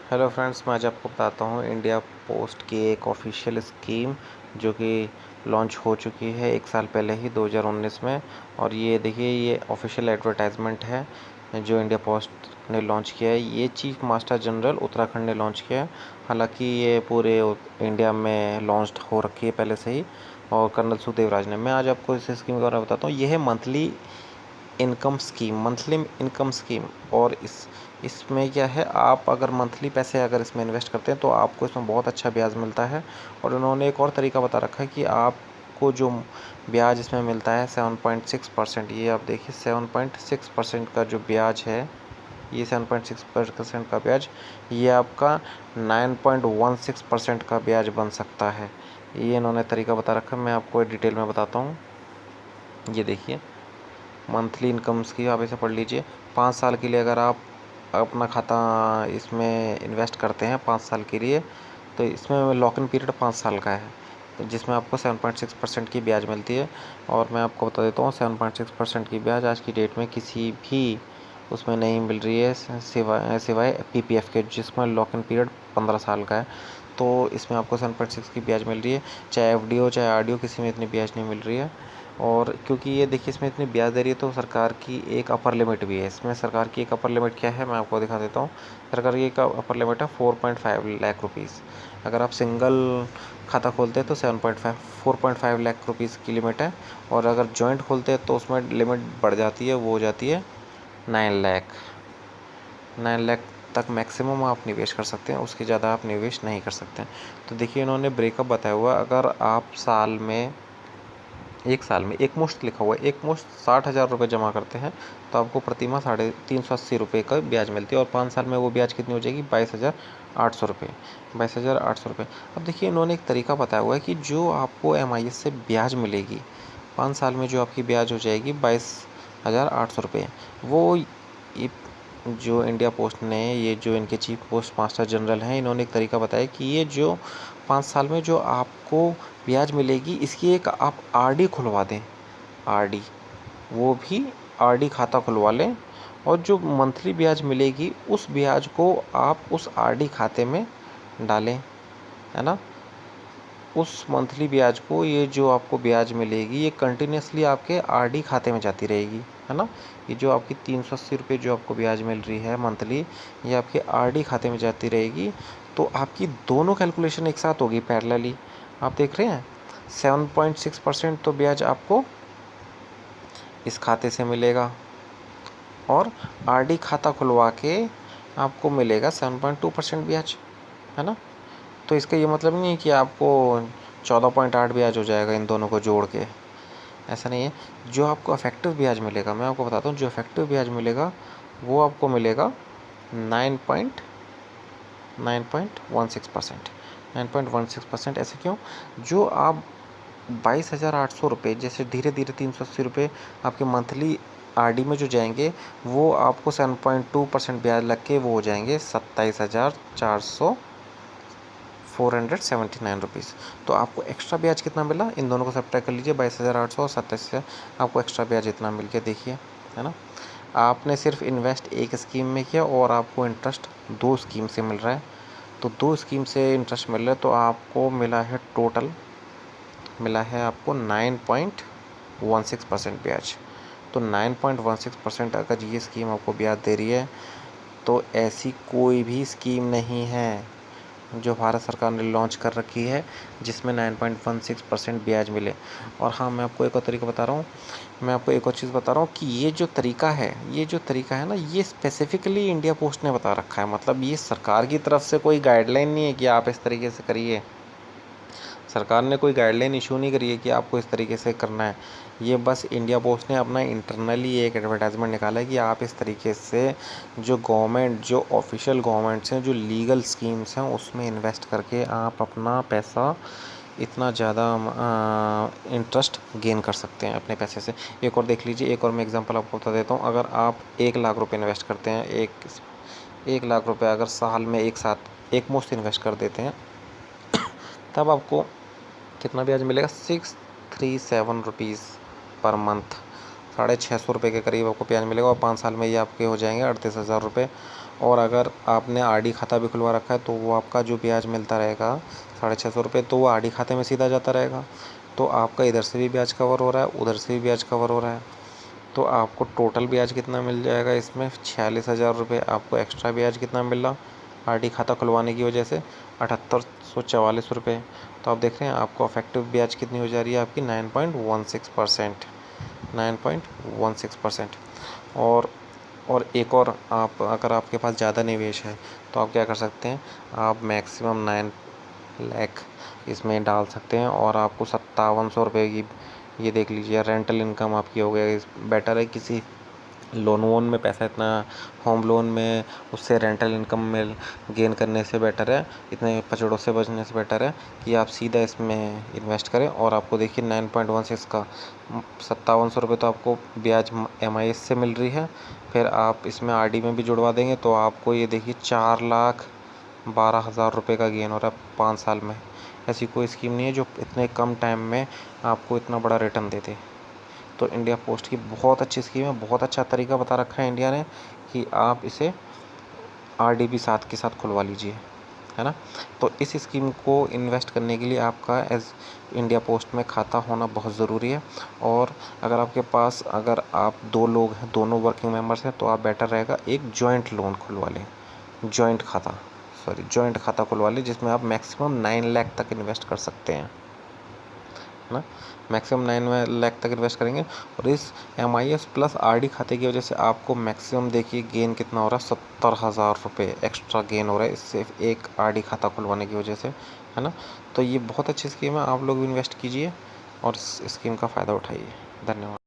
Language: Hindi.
हेलो फ्रेंड्स, मैं आज आपको बताता हूँ इंडिया पोस्ट की एक ऑफिशियल स्कीम जो कि लॉन्च हो चुकी है 1 साल पहले ही 2019 में। और ये देखिए, ये ऑफिशियल एडवर्टाइजमेंट है जो इंडिया पोस्ट ने लॉन्च किया है। ये चीफ मास्टर जनरल उत्तराखंड ने लॉन्च किया है। हालांकि ये पूरे इंडिया में लॉन्च हो रखी है पहले से ही, और कर्नल सुखदेव राज ने। मैं आज आपको इस स्कीम के बारे में बताता हूँ। यह है मंथली इनकम स्कीम। और इसमें क्या है, आप अगर मंथली पैसे अगर इसमें इन्वेस्ट करते हैं तो आपको इसमें बहुत अच्छा ब्याज मिलता है। और उन्होंने एक और तरीका बता रखा है कि आपको जो ब्याज इसमें मिलता है 7.6%। ये आप देखिए 7.6% का जो ब्याज है, ये 7.6% का ब्याज, ये आपका 9.16% का ब्याज बन सकता है। ये इन्होंने तरीका बता रखा है। मैं आपको डिटेल में बताता हूँ। ये देखिए, मंथली इनकम्स की आप इसे पढ़ लीजिए। 5 साल के लिए अगर आप अपना खाता इसमें इन्वेस्ट करते हैं 5 साल के लिए, तो इसमें लॉक इन पीरियड 5 साल का है, तो जिसमें आपको 7.6% की ब्याज मिलती है। और मैं आपको बता देता हूँ, 7.6% की ब्याज आज की डेट में किसी भी उसमें नहीं मिल रही है, सिवाय पीपीएफ के, जिसमें लॉक इन पीरियड 15 साल का है। तो इसमें आपको 7.6 की ब्याज मिल रही है। चाहे एफडी हो चाहे आरडी हो, किसी में इतनी ब्याज नहीं मिल रही है। और क्योंकि ये देखिए, इसमें इतनी ब्याज दे रही है तो सरकार की एक अपर लिमिट भी है। इसमें सरकार की एक अपर लिमिट क्या है, मैं आपको दिखा देता हूँ। सरकार की एक अपर लिमिट है 4.5 लाख रुपीज़। अगर आप सिंगल खाता खोलते हैं तो 4.5 लाख रुपीज़ की लिमिट है। और अगर जॉइंट खोलते हैं तो उसमें लिमिट बढ़ जाती है, वो हो जाती है 9 लाख तक मैक्सिमम आप निवेश कर सकते हैं। उसके ज़्यादा आप निवेश नहीं कर सकते हैं। तो देखिए, इन्होंने ब्रेकअप बताया हुआ। अगर आप एक साल में एक मुश्त लिखा हुआ है, एक मुश्त 60,000 रुपये जमा करते हैं तो आपको प्रति माह 380 रुपये का ब्याज मिलती है। और 5 साल में वो ब्याज कितनी हो जाएगी, 22,800 रुपये। 22,800 रुपये। अब देखिए, इन्होंने एक तरीका बताया हुआ है कि जो आपको MIS से ब्याज मिलेगी 5 साल में, जो आपकी ब्याज हो जाएगी 22,800 रुपये, वो ये जो इंडिया पोस्ट ने, ये जो इनके चीफ पोस्ट मास्टर जनरल हैं, इन्होंने एक तरीका बताया कि ये जो 5 साल में जो आपको ब्याज मिलेगी, इसकी एक आप आरडी खुलवा दें। आरडी, वो भी आरडी खाता खुलवा लें। और जो मंथली ब्याज मिलेगी उस ब्याज को आप उस आरडी खाते में डालें, है ना। उस मंथली ब्याज को, ये जो आपको ब्याज मिलेगी, ये कंटिन्यूसली आपके आरडी खाते में जाती रहेगी, है ना। ये जो आपकी 380 रुपये जो आपको ब्याज मिल रही है मंथली, ये आपके आरडी खाते में जाती रहेगी। तो आपकी दोनों कैलकुलेशन एक साथ होगी पैरेलली। आप देख रहे हैं, 7.6% तो ब्याज आपको इस खाते से मिलेगा, और आरडी खाता खुलवा के आपको मिलेगा 7.2% ब्याज, है ना। तो इसका ये मतलब नहीं है कि आपको 14.8 ब्याज हो जाएगा इन दोनों को जोड़ के, ऐसा नहीं है। जो आपको इफेक्टिव ब्याज मिलेगा, मैं आपको बताता हूँ, जो इफेक्टिव ब्याज मिलेगा वो आपको मिलेगा 9.16%। 9.16%। ऐसे क्यों? जो आप 22,800 रुपये, जैसे धीरे धीरे 380 रुपये आपके मंथली आरडी में जो जाएंगे, वो आपको 7.2% ब्याज लग के वो हो जाएंगे 27,479 रुपीज़। तो आपको एक्स्ट्रा ब्याज कितना मिला, इन दोनों को सब्ट्रैक्ट कर लीजिए, 22,800 और 27,000, आपको एक्स्ट्रा ब्याज इतना मिल गया। देखिए, है ना। आपने सिर्फ इन्वेस्ट एक स्कीम में किया और आपको इंटरेस्ट 2 स्कीम से मिल रहा है। तो 2 स्कीम से इंटरेस्ट मिल रहा है, तो आपको मिला है, टोटल मिला है आपको 9.16% ब्याज। तो 9.16% अगर ये स्कीम आपको ब्याज दे रही है, तो ऐसी कोई भी स्कीम नहीं है जो भारत सरकार ने लॉन्च कर रखी है जिसमें 9.16% ब्याज मिले। और हाँ, मैं आपको एक और तरीका बता रहा हूँ। मैं आपको एक और चीज़ बता रहा हूँ कि ये जो तरीका है ना, ये स्पेसिफिकली इंडिया पोस्ट ने बता रखा है। मतलब ये सरकार की तरफ से कोई गाइडलाइन नहीं है कि आप इस तरीके से करिए। सरकार ने कोई गाइडलाइन इशू नहीं करी है कि आपको इस तरीके से करना है। ये बस इंडिया पोस्ट ने अपना इंटरनली एक एडवर्टाइजमेंट निकाला है कि आप इस तरीके से जो ऑफिशियल गवर्नमेंट्स हैं, जो लीगल स्कीम्स हैं, उसमें इन्वेस्ट करके आप अपना पैसा इतना ज़्यादा इंटरेस्ट गेन कर सकते हैं अपने पैसे से। एक और देख लीजिए, एक और मैं एग्जांपल आपको बता देता हूँ। अगर आप 1 लाख रुपये इन्वेस्ट करते हैं, 1 लाख रुपये अगर साल में एक साथ एक मुश्त इन्वेस्ट कर देते हैं, तब आपको कितना ब्याज मिलेगा, 637 रुपीज़ पर मंथ। 650 रुपये के करीब आपको ब्याज मिलेगा। और 5 साल में ये आपके हो जाएंगे 38,000 रुपये। और अगर आपने आरडी खाता भी खुलवा रखा है तो वो आपका जो ब्याज मिलता रहेगा 650 रुपये, तो वो आरडी खाते में सीधा जाता रहेगा। तो आपका इधर से भी ब्याज कवर हो रहा है, उधर से भी ब्याज कवर हो रहा है। तो आपको टोटल ब्याज कितना मिल जाएगा इसमें? 46,000 रुपये आपको एक्स्ट्रा ब्याज कितना मिल रहा आरडी खाता खुलवाने की वजह से? 7844 रुपये। तो आप देख रहे हैं आपको इफेक्टिव ब्याज कितनी हो जा रही है आपकी? 9.16%। 9.16%। और एक और, आप अगर आपके पास ज़्यादा निवेश है तो आप क्या कर सकते हैं, आप मैक्सिमम 9 लाख इसमें डाल सकते हैं और आपको 5700 रुपये की, ये देख लीजिए, रेंटल इनकम आपकी हो गया। इस बेटर है किसी लोन वोन में पैसा इतना, होम लोन में उससे रेंटल इनकम में गेन करने से बेटर है, इतने पचड़ों से बचने से बेटर है कि आप सीधा इसमें इन्वेस्ट करें। और आपको देखिए 9.16 का 5700 रुपये तो आपको ब्याज MIS से मिल रही है। फिर आप इसमें RD में भी जुड़वा देंगे तो आपको ये देखिए 4,12,000 रुपये का गेन हो रहा है 5 साल में। ऐसी कोई स्कीम नहीं है जो इतने कम टाइम में आपको इतना बड़ा रिटर्न दे दे। तो इंडिया पोस्ट की बहुत अच्छी स्कीम है, बहुत अच्छा तरीका बता रखा है इंडिया ने कि आप इसे RD भी साथ के साथ खुलवा लीजिए, है ना। तो इस स्कीम को इन्वेस्ट करने के लिए आपका एज इंडिया पोस्ट में खाता होना बहुत ज़रूरी है। और अगर आपके पास, अगर आप 2 लोग हैं, दोनों वर्किंग मेंबर्स हैं, तो आप बेटर रहेगा एक जॉइंट लोन खुलवा लें, जॉइंट खाता खुलवा लें जिसमें आप मैक्सिमम 9 लाख तक इन्वेस्ट कर सकते हैं, है ना। मैक्सिमम 9 लाख तक इन्वेस्ट करेंगे और इस MIS प्लस RD खाते की वजह से आपको मैक्सिमम देखिए गेन कितना हो रहा है, 70,000 रुपये एक्स्ट्रा गेन हो रहा है इससे एक RD खाता खुलवाने की वजह से, है ना। तो ये बहुत अच्छी स्कीम है, आप लोग भी इन्वेस्ट कीजिए और इस स्कीम का फ़ायदा उठाइए। धन्यवाद।